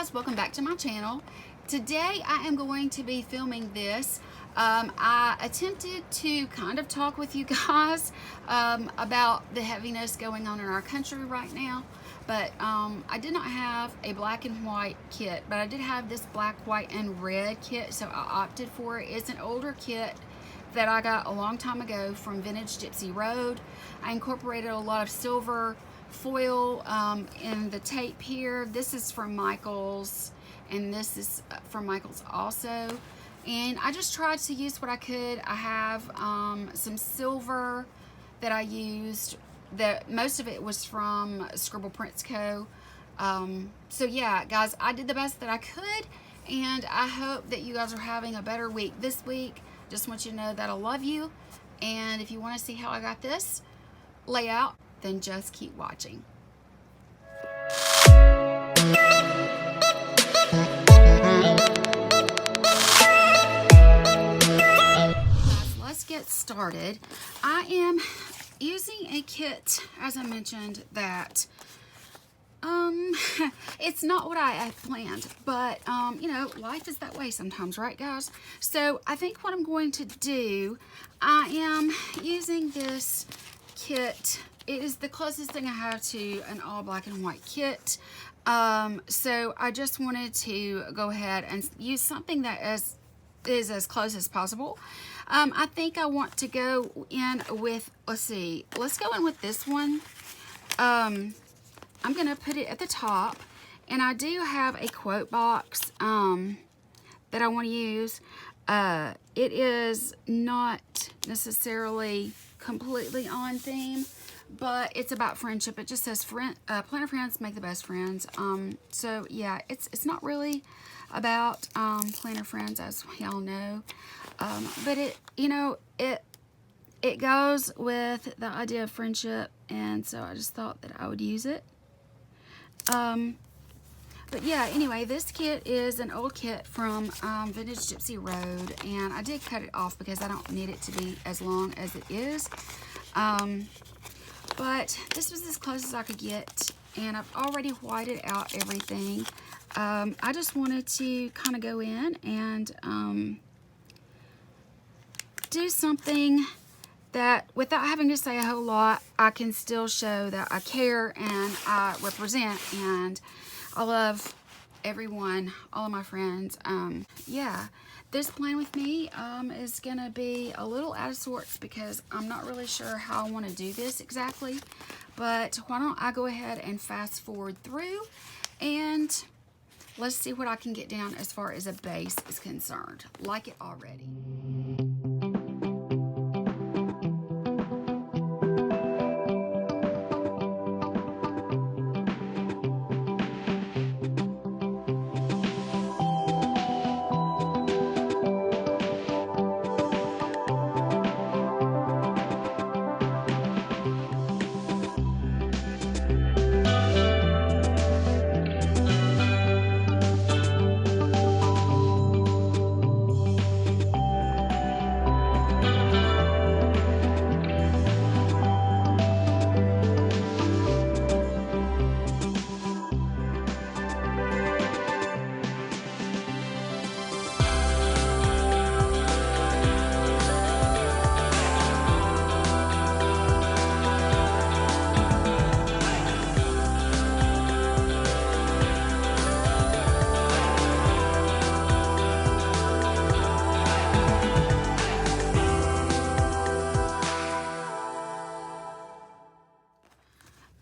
guys, welcome back to my channel. Today I am going to be filming this. I attempted to kind of talk with you guys about the heaviness going on in our country right now, but I did not have a black and white kit, but I did have this black, white, and red kit, so I opted for it. It's an older kit that I got a long time ago from Vintage Gypsy Road. I incorporated a lot of silver foil in the tape here. This is from Michael's, and this is from Michael's also. And I just tried to use what I could. I have some silver that I used. That most of it was from Scribble Prints Co. So yeah, guys, I did the best that I could, and I hope that you guys are having a better week this week. Just want you to know that I love you, and if you want to see how I got this layout, then just keep watching. Let's get started. I am using a kit, as I mentioned, that it's not what I had planned, but you know, life is that way sometimes, right guys? So I think what I'm going to do, I am using this kit. It is the closest thing I have to an all black and white kit. So I just wanted to go ahead and use something that is as close as possible. I think I want to go in with, let's go in with this one. I'm gonna put it at the top, and I do have a quote box that I want to use. It is not necessarily completely on theme, but it's about friendship. It just says plan of friends make the best friends. So yeah, it's not really about plan of friends, as y'all know, but it, you know, it goes with the idea of friendship, and so I just thought that I would use it. But yeah, anyway, this kit is an old kit from Vintage Gypsy Road, and I did cut it off because I don't need it to be as long as it is. But this was as close as I could get, and I've already whited out everything. I just wanted to kind of go in and do something that, without having to say a whole lot, I can still show that I care and I represent, and I love everyone, all of my friends. Yeah, this plan with me is gonna be a little out of sorts because I'm not really sure how I want to do this exactly, but why don't I go ahead and fast forward through, and let's see what I can get down as far as a base is concerned. Like it already.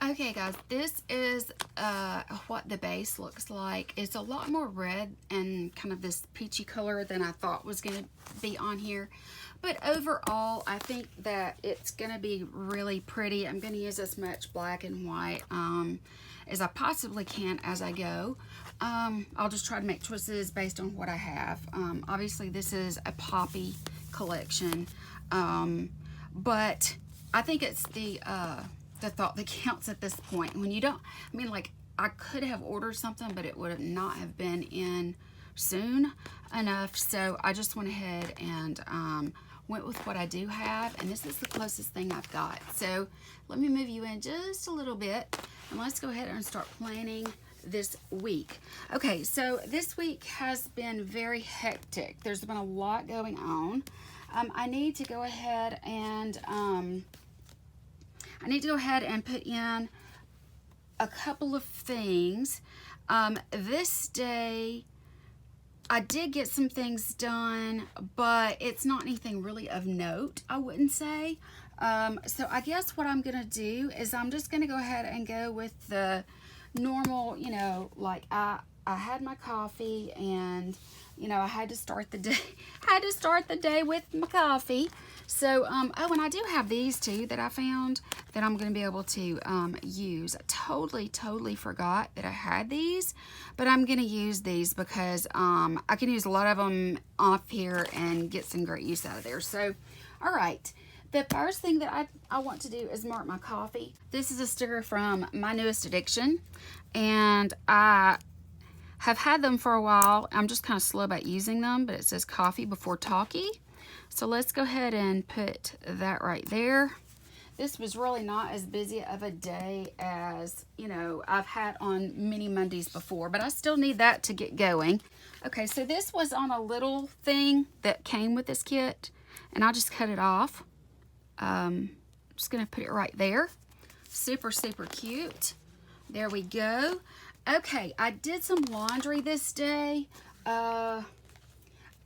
Okay guys, this is what the base looks like. It's a lot more red and kind of this peachy color than I thought was going to be on here. But overall, I think that it's going to be really pretty. I'm going to use as much black and white as I possibly can as I go. I'll just try to make choices based on what I have. Obviously, this is a poppy collection, but I think it's the thought that counts at this point. When you don't, I mean, like, I could have ordered something, but it would not have been in soon enough, so I just went ahead and went with what I do have, and this is the closest thing I've got. So let me move you in just a little bit, and let's go ahead and start planning this week. Okay, so this week has been very hectic. There's been a lot going on. I need to go ahead and put in a couple of things. This day I did get some things done, but it's not anything really of note, I wouldn't say. So I guess what I'm gonna do is I'm just gonna go ahead and go with the normal, you know, like I had my coffee, and you know, I had to start the day with my coffee. So oh, and I do have these two that I found that I'm going to be able to use. I totally forgot that I had these, but I'm going to use these because I can use a lot of them off here and get some great use out of there. So all right, the first thing that I want to do is mark my coffee. This is a sticker from My Newest Addiction, and I have had them for a while. I'm just kind of slow about using them, but it says coffee before talkie. So let's go ahead and put that right there. This was really not as busy of a day as, you know, I've had on many Mondays before, but I still need that to get going. Okay, so this was on a little thing that came with this kit, and I'll just cut it off. I'm just gonna put it right there. Super cute. There we go. Okay, I did some laundry this day, and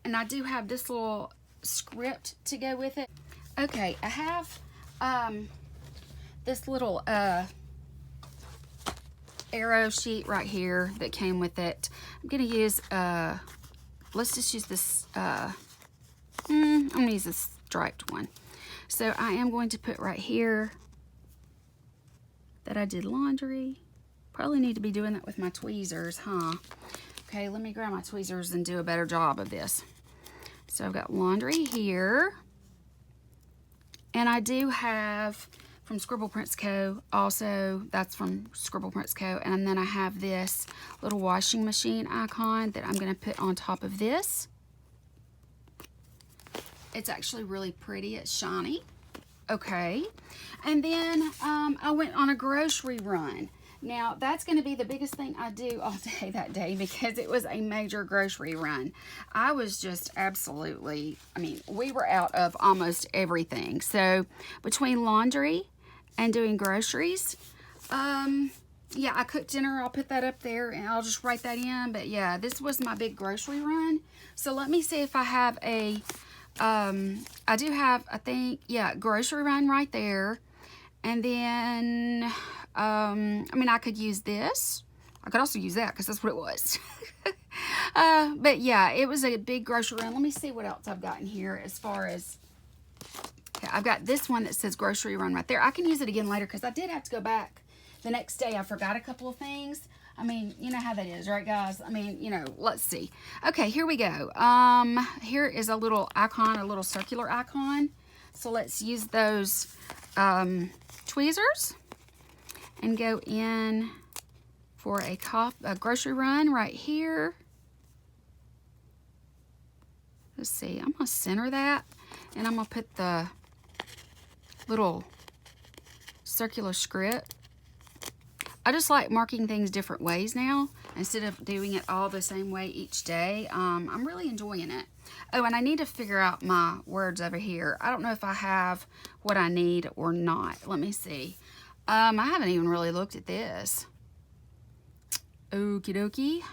I do have this little script to go with it. Okay, I have this little arrow sheet right here that came with it. I'm gonna use let's just use this I'm gonna use this striped one. So I am going to put right here that I did laundry. Probably need to be doing that with my tweezers, huh? Okay, let me grab my tweezers and do a better job of this. So I've got laundry here, and I do have from Scribble Prints Co. Also, that's from Scribble Prints Co. And then I have this little washing machine icon that I'm going to put on top of this. It's actually really pretty. It's shiny. Okay, and then I went on a grocery run. Now, that's going to be the biggest thing I do all day that day because it was a major grocery run. I was just absolutely, I mean, we were out of almost everything. So, between laundry and doing groceries, yeah, I cooked dinner. I'll put that up there and I'll just write that in. But yeah, this was my big grocery run. So, let me see if I have a, I do have, I think, yeah, grocery run right there. And then, I mean, I could use this. I could also use that because that's what it was. But yeah, it was a big grocery run. Let me see what else I've got in here as far as, okay, I've got this one that says grocery run right there. I can use it again later because I did have to go back the next day. I forgot a couple of things. I mean, you know how that is, right, guys? I mean, you know, let's see. Okay, here we go. Here is a little icon, a little circular icon. So let's use those tweezers and go in for a grocery run right here. Let's see, I'm gonna center that, and I'm gonna put the little circular script. I just like marking things different ways now instead of doing it all the same way each day. I'm really enjoying it. Oh, and I need to figure out my words over here. I don't know if I have what I need or not. Let me see. I haven't even really looked at this. Okie dokie.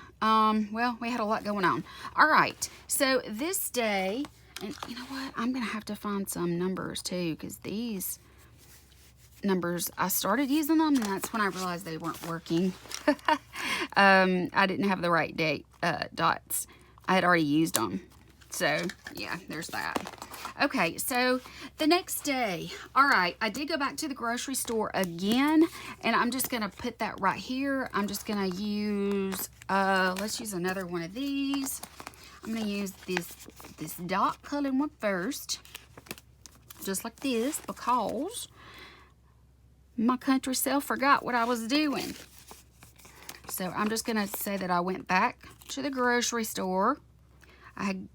Well, we had a lot going on. All right. So this day, and you know what? I'm going to have to find some numbers too, because these numbers, I started using them, and that's when I realized they weren't working. I didn't have the right date dots. I had already used them. So, yeah, there's that. Okay, so the next day, all right, I did go back to the grocery store again, and I'm just going to put that right here. I'm just going to use, let's use another one of these. I'm going to use this dark colored one first, just like this, because my country self forgot what I was doing. So I'm just going to say that I went back to the grocery store. I had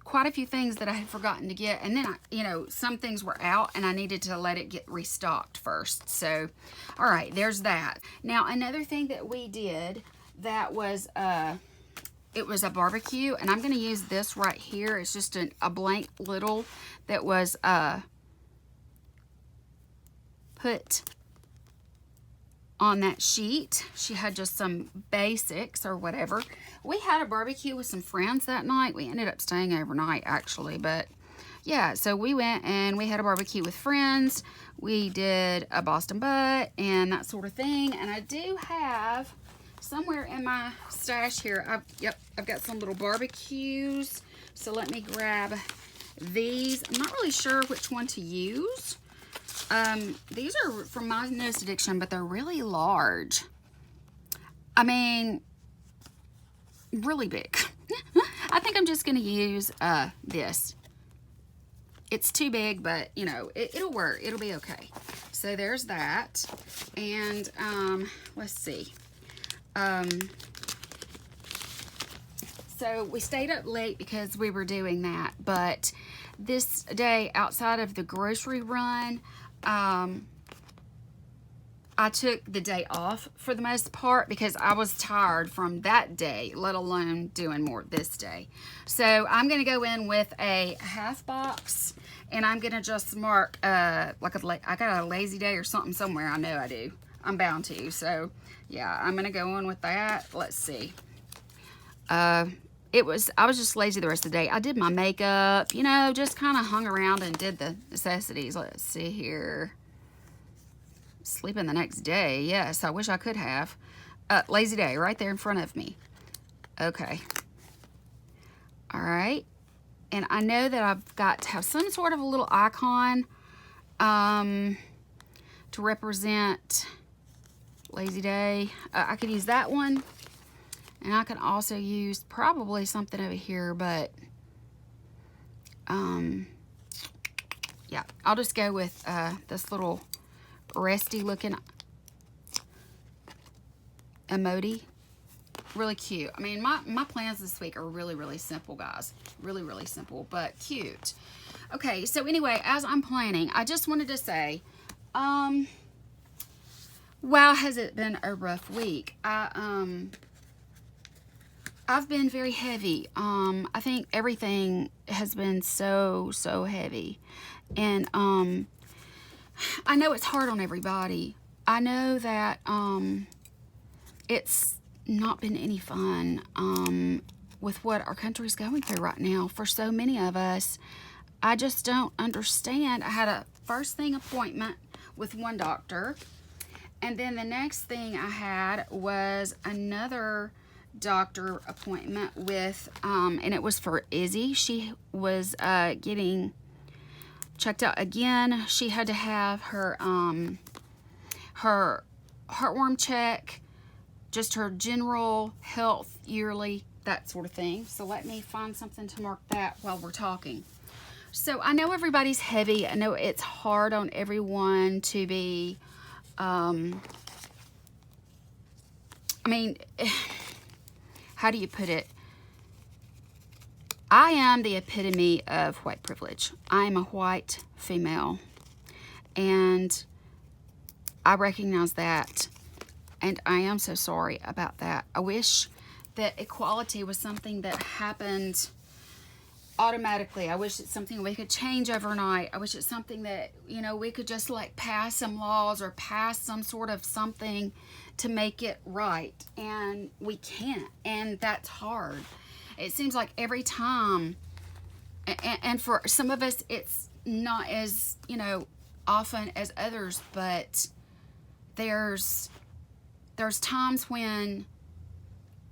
quite a few things that I had forgotten to get, and then you know, some things were out and I needed to let it get restocked first. So, all right, there's that. Now, another thing that we did that was, it was a barbecue, and I'm going to use this right here. It's just a blank little that was put on that sheet. She had just some basics or whatever. We had a barbecue with some friends that night. We ended up staying overnight actually, but yeah, so we went and we had a barbecue with friends. We did a Boston butt and that sort of thing. And I do have somewhere in my stash here, I've got some little barbecues. So let me grab these. I'm not really sure which one to use. These are from my newest addiction, but they're really large. I mean, really big. I think I'm just going to use this. It's too big, but you know, it'll work. It'll be okay. So there's that. And let's see. So we stayed up late because we were doing that. But this day outside of the grocery run, I took the day off for the most part because I was tired from that day, let alone doing more this day. So I'm going to go in with a half box, and I'm going to just mark, I got a lazy day or something somewhere. I know I do. I'm bound to. So yeah, I'm going to go in with that. Let's see. I was just lazy the rest of the day. I did my makeup, you know, just kind of hung around and did the necessities. Let's see here. Sleeping the next day. Yes, I wish I could have. Lazy day right there in front of me. Okay. All right. And I know that I've got to have some sort of a little icon to represent lazy day. I could use that one. And I can also use probably something over here, but yeah, I'll just go with this little resty looking emoji. Really cute. I mean, my plans this week are really, really simple, guys. Really, really simple, but cute. Okay, so anyway, as I'm planning, I just wanted to say, wow, has it been a rough week. I've been very heavy. I think everything has been so heavy. And I know it's hard on everybody. I know that it's not been any fun with what our country's going through right now. For so many of us, I just don't understand. I had a first thing appointment with one doctor, and then the next thing I had was another doctor appointment with and it was for Izzy. She was getting checked out again. She had to have her her heartworm check, just her general health yearly, that sort of thing. So let me find something to mark that while we're talking. So I know everybody's heavy. I know it's hard on everyone to be I mean, how do you put it? I am the epitome of white privilege. I am a white female, and I recognize that, and I am so sorry about that. I wish that equality was something that happened automatically. I wish it's something we could change overnight. I wish it's something that, you know, we could just like pass some laws or pass some sort of something to make it right, and we can't, and that's hard. It seems like every time, and for some of us it's not as, you know, often as others, but there's times when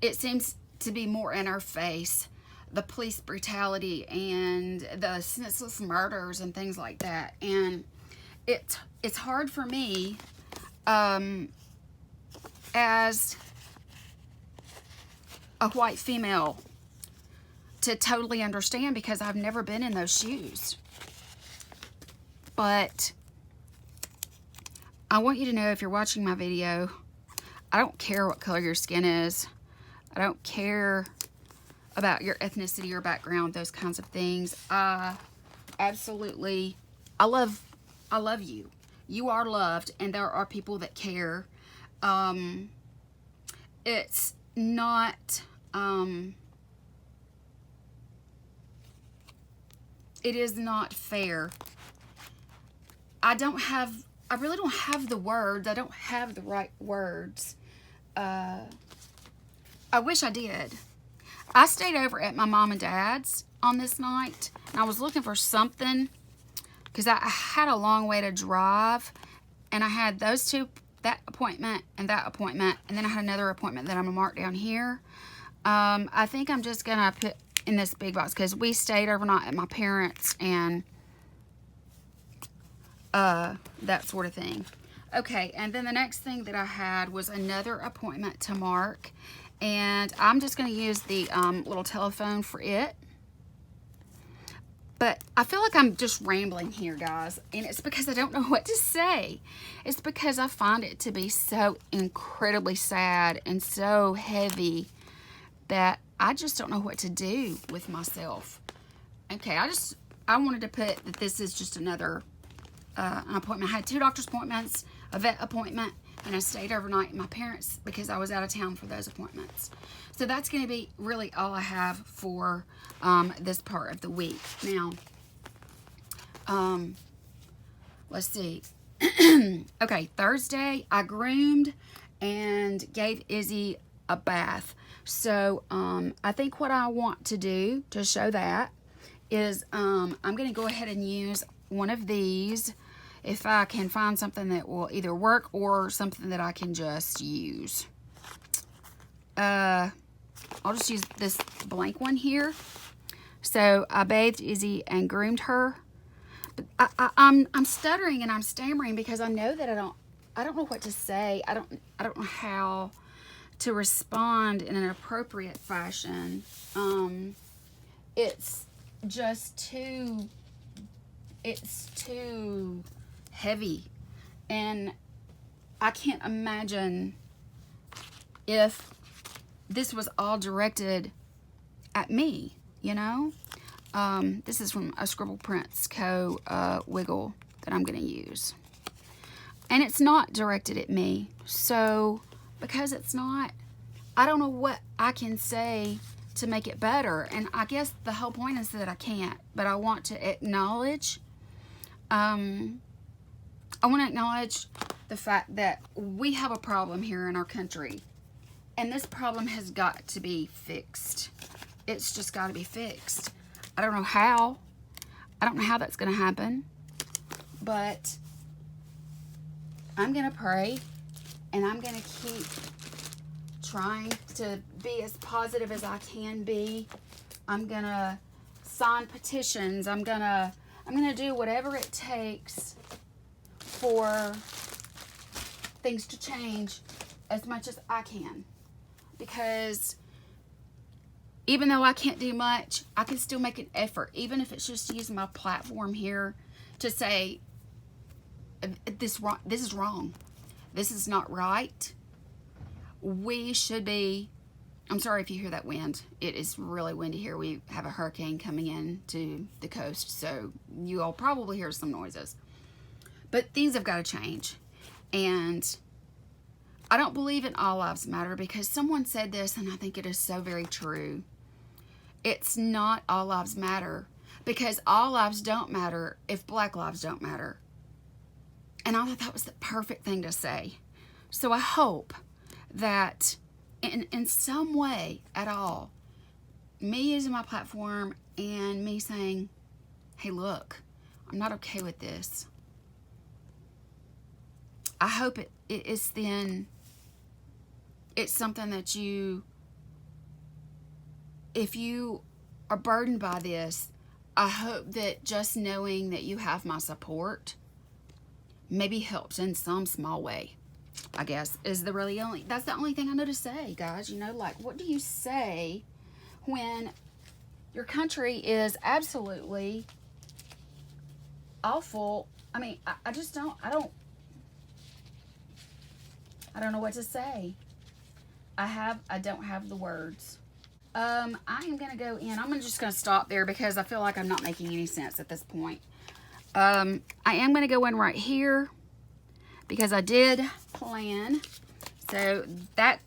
it seems to be more in our face, the police brutality and the senseless murders and things like that. And it's hard for me as a white female to totally understand, because I've never been in those shoes. But I want you to know, if you're watching my video, I don't care what color your skin is. I don't care about your ethnicity, your background, those kinds of things. Absolutely, I love you. You are loved, and there are people that care. It's not, it is not fair. I really don't have the words. I don't have the right words. I wish I did. I stayed over at my mom and dad's on this night, and I was looking for something because I had a long way to drive, and I had those two, that appointment and that appointment, and then I had another appointment that I'm going to mark down here. I think I'm just going to put in this big box because we stayed overnight at my parents' and that sort of thing. Okay, and then the next thing that I had was another appointment to mark, and I'm just going to use the little telephone for it. But I feel like I'm just rambling here, guys, and it's because I don't know what to say. It's because I find it to be so incredibly sad and so heavy that I just don't know what to do with myself. Okay, I wanted to put that this is just another an appointment. I had 2 doctor's appointments, a vet appointment, and I stayed overnight at my parents because I was out of town for those appointments. So that's going to be really all I have for this part of the week. Now, let's see. Okay, Thursday I groomed and gave Izzy a bath. So I think what I want to do to show that is I'm going to go ahead and use one of these if I can find something that will either work or something that I can just use. I'll just use this blank one here. So I bathed Izzy and groomed her. But I'm stuttering and I'm stammering because I know that I don't know what to say. I don't know how to respond in an appropriate fashion. It's just too heavy, and I can't imagine if this was all directed at me, you know. This is from a TygerkittyCo wiggle that I'm going to use, and it's not directed at me. So because it's not, I don't know what I can say to make it better, and I guess the whole point is that I can't, but I want to acknowledge the fact that we have a problem here in our country, and this problem has got to be fixed. It's just got to be fixed. I don't know how. I don't know how that's going to happen, but I'm going to pray, and I'm going to keep trying to be as positive as I can be. I'm going to sign petitions. I'm going to do whatever it takes for things to change as much as I can, because even though I can't do much, I can still make an effort, even if it's just using my platform here to say this is wrong, this is not right. We should be, I'm sorry if you hear that wind. It is really windy here. We have a hurricane coming in to the coast, so you all probably hear some noises. But things have got to change. And I don't believe in all lives matter, because someone said this, and I think it is so very true. It's not all lives matter, because all lives don't matter if Black lives don't matter. And I thought that was the perfect thing to say. So I hope that in some way at all, me using my platform and me saying, hey, look, I'm not okay with this. I hope it's something that if you are burdened by this, I hope that just knowing that you have my support maybe helps in some small way, I guess, that's the only thing I know to say, guys. You know, like, what do you say when your country is absolutely awful? I mean, I don't know what to say. I don't have the words. I am going to go in. I'm just going to stop there because I feel like I'm not making any sense at this point. I am going to go in right here because I did plan. So that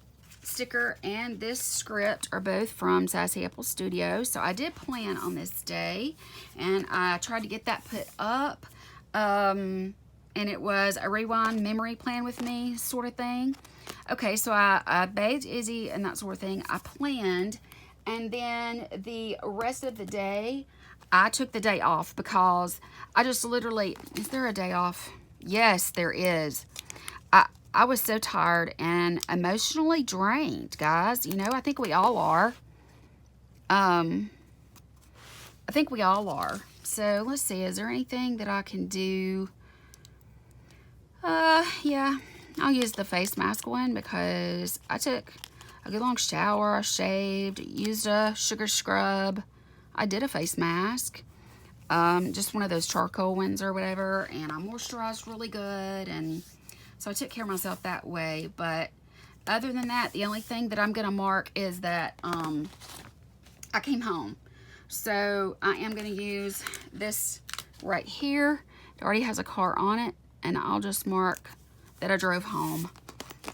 sticker and this script are both from Sassy Apple Studio. So I did plan on this day, and I tried to get that put up. And it was a rewind memory plan with me sort of thing. Okay, so I bathed Izzy and that sort of thing. I planned, and then the rest of the day, I took the day off because I just literally, is there a day off? Yes, there is. I was so tired and emotionally drained, guys. You know, I think we all are. I think we all are. So let's see, is there anything that I can do? Yeah, I'll use the face mask one because I took a good long shower, I shaved, used a sugar scrub. I did a face mask, just one of those charcoal ones or whatever, and I moisturized really good, and so I took care of myself that way. But other than that, the only thing that I'm gonna mark is that I came home. So I am gonna use this right here. It already has a car on it, and I'll just mark that I drove home,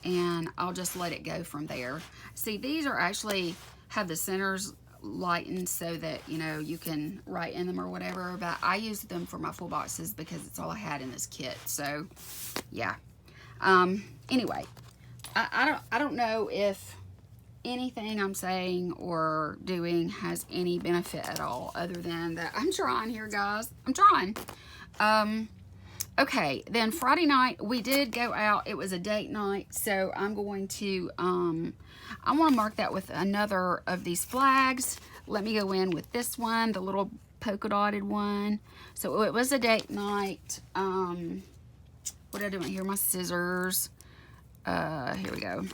and I'll just let it go from there. See, these are actually have the centers lightened so that, you know, you can write in them or whatever, but I used them for my full boxes because it's all I had in this kit. So yeah. Anyway, I don't know if anything I'm saying or doing has any benefit at all, other than that I'm trying here, guys. I'm trying. Okay, then Friday night we did go out. It was a date night, so I'm going to I want to mark that with another of these flags. Let me go in with this one, the little polka dotted one. So it was a date night. What did I do here? My scissors. Here we go.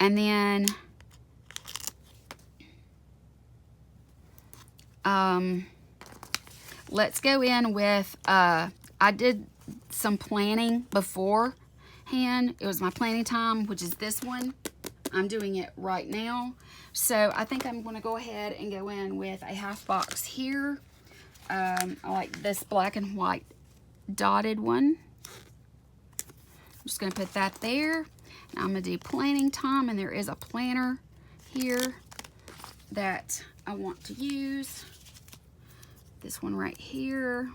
And then let's go in with I did some planning beforehand. It was my planning time, which is this one. I'm doing it right now. So I think I'm going to go ahead and go in with a half box here. I like this black and white dotted one. I'm just going to put that there. Now I'm going to do planning time, and there is a planner here that I want to use. This one right here.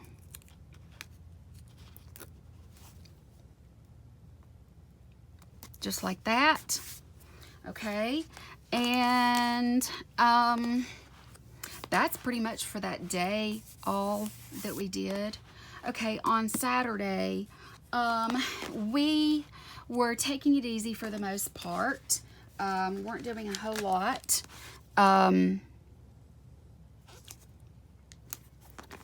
Just like that. Okay. And that's pretty much for that day, all that we did. Okay, on Saturday, we were taking it easy for the most part. Weren't doing a whole lot.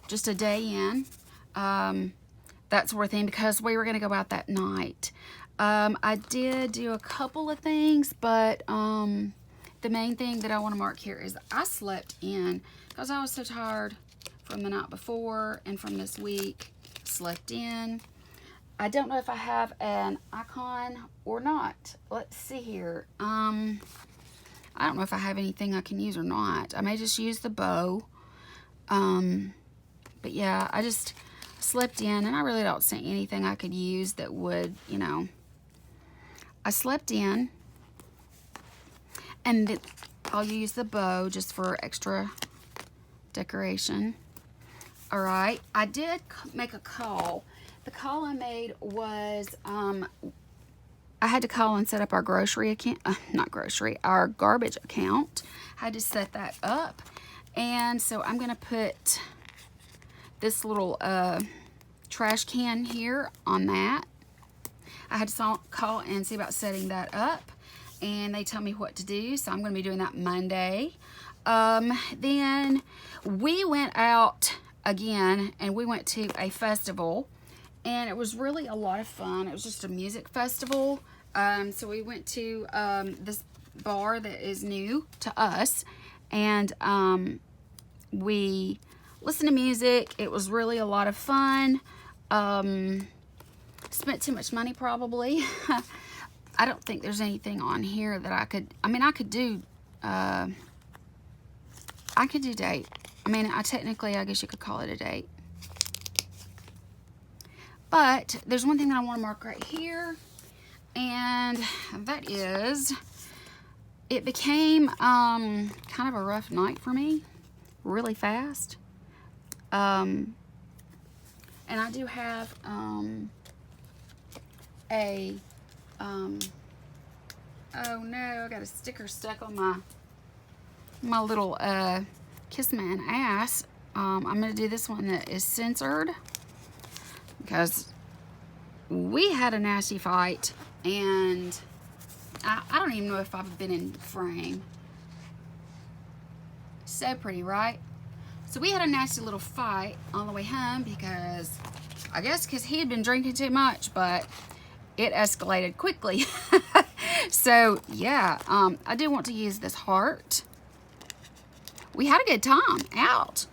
Just a day in. That sort of thing, because we were going to go out that night. I did do a couple of things, but the main thing that I want to mark here is I slept in because I was so tired from the night before and from this week. Slept in. I don't know if I have an icon or not. Let's see here. I don't know if I have anything I can use or not. I may just use the bow. But yeah, I just slept in, and I really don't see anything I could use that would, you know. I slept in, and I'll use the bow just for extra decoration. All right, I did make a call. The call I made was I had to call and set up our grocery account, our garbage account. I had to set that up, and so I'm gonna put this little trash can here on that. I had to call and see about setting that up, and they tell me what to do, so I'm going to be doing that Monday. Then we went out again, and we went to a festival, and it was really a lot of fun. It was just a music festival. So we went to this bar that is new to us, and we listened to music. It was really a lot of fun. Spent too much money probably. I don't think there's anything on here that I could do I could do date. I mean, technically, I guess you could call it a date. But there's one thing that I want to mark right here, and that is, it became kind of a rough night for me, really fast. And I do have oh no, I got a sticker stuck on my little Kiss My Ass. I'm gonna do this one that is censored because we had a nasty fight, and I don't even know if I've been in frame. So pretty, right? So we had a nasty little fight on the way home because, I guess because he had been drinking too much, but it escalated quickly. So yeah, I do want to use this heart. We had a good time out.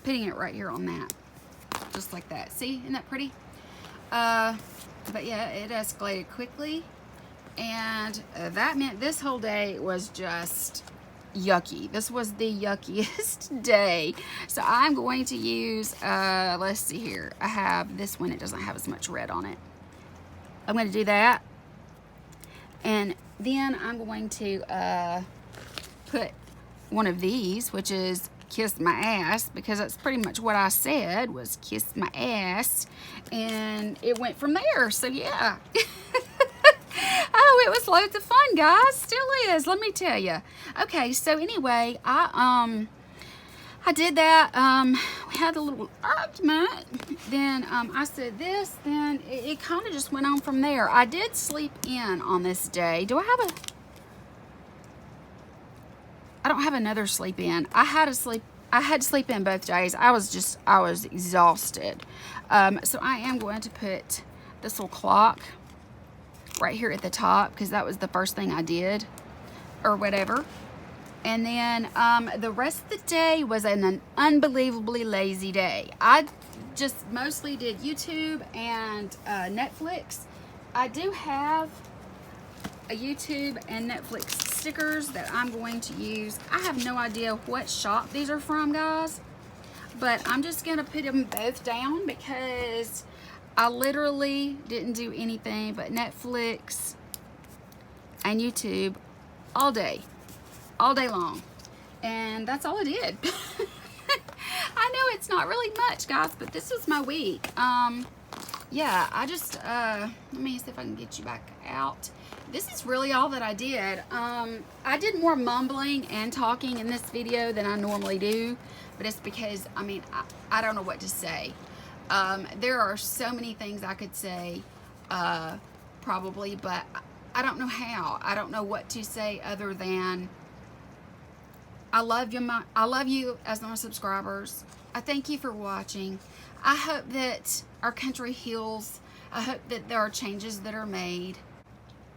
Putting it right here on that. Just like that. See, isn't that pretty? But yeah, it escalated quickly. And that meant this whole day was just yucky. This was the yuckiest day. So I'm going to use, let's see here. I have this one. It doesn't have as much red on it. I'm going to do that. And then I'm going to put one of these, which is Kiss My Ass, because that's pretty much what I said, was kiss my ass. And it went from there. So yeah. Oh, it was loads of fun, guys. Still is, let me tell you. Okay, so anyway, I did that. We had a little argument. Then I said this. Then it kind of just went on from there. I did sleep in on this day. Do I have a... I don't have another sleep in. I had to sleep in both days. I was exhausted. So I am going to put this little clock right here at the top, because that was the first thing I did, or whatever. And then the rest of the day was an unbelievably lazy day. I just mostly did YouTube and Netflix. I do have a YouTube and Netflix stickers that I'm going to use. I have no idea what shop these are from, guys, but I'm just gonna put them both down because I literally didn't do anything but Netflix and YouTube all day long, and that's all I did. I know it's not really much, guys, but this was my week. Yeah, I just let me see if I can get you back out. This is really all that I did. I did more mumbling and talking in this video than I normally do, but it's because, I mean, I don't know what to say. There are so many things I could say, probably, but I don't know how. I don't know what to say other than I love you as my subscribers. I thank you for watching. I hope that our country heals. I hope that there are changes that are made.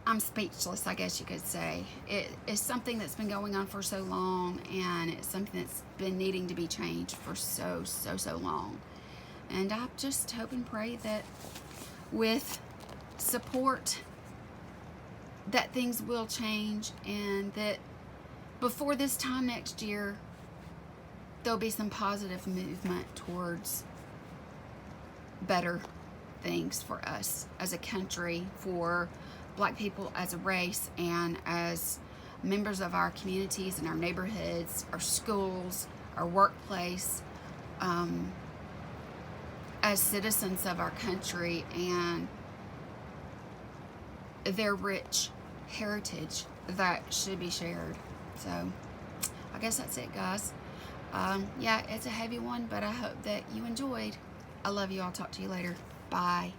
I'm speechless, I guess you could say. It is something that's been going on for so long, and it's something that's been needing to be changed for so long. And I just hope and pray that with support that things will change, and that before this time next year there'll be some positive movement towards better things for us as a country, for Black people as a race, and as members of our communities and our neighborhoods, our schools, our workplace, as citizens of our country and their rich heritage that should be shared. So I guess that's it, guys. Yeah, it's a heavy one, but I hope that you enjoyed. I love you. I'll talk to you later. Bye.